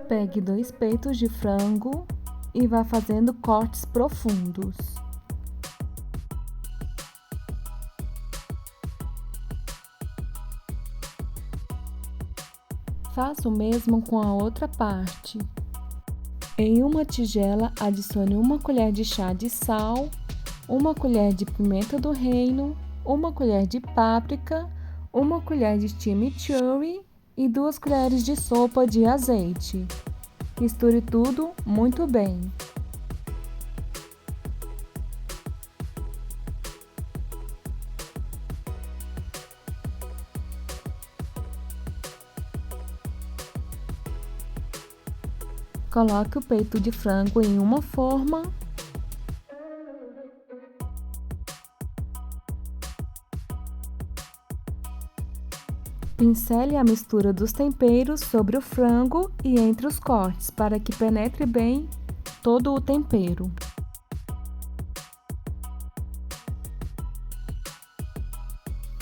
Pegue 2 peitos de frango e vá fazendo cortes profundos. Faça o mesmo com a outra parte. Em uma tigela, adicione 1 colher de chá de sal, 1 colher de pimenta do reino, 1 colher de páprica, 1 colher de chimichurri e 2 colheres de sopa de azeite. Misture tudo muito bem. Coloque o peito de frango em uma forma. Pincele a mistura dos temperos sobre o frango e entre os cortes, para que penetre bem todo o tempero.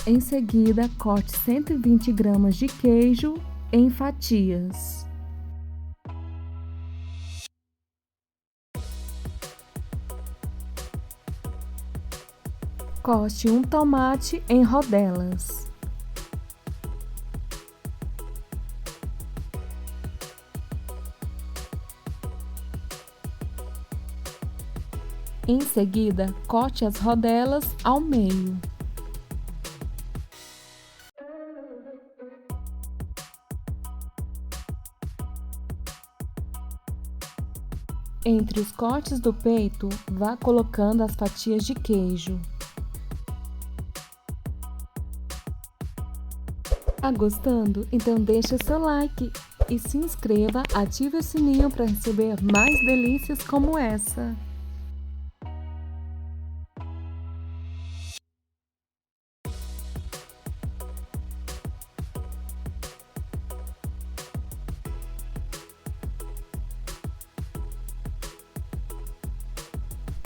Em seguida, corte 120 gramas de queijo em fatias. Corte um tomate em rodelas. Em seguida, corte as rodelas ao meio. Entre os cortes do peito, vá colocando as fatias de queijo. Tá gostando? Então deixa seu like e se inscreva, ative o sininho para receber mais delícias como essa.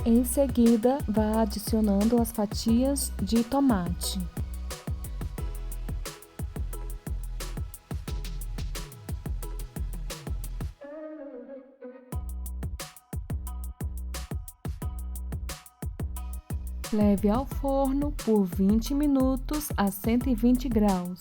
Em seguida, vá adicionando as fatias de tomate. Leve ao forno por 20 minutos a 120 graus.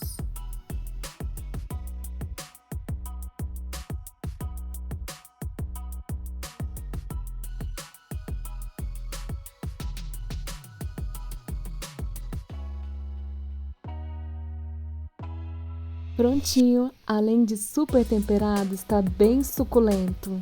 Prontinho, além de super temperado, está bem suculento.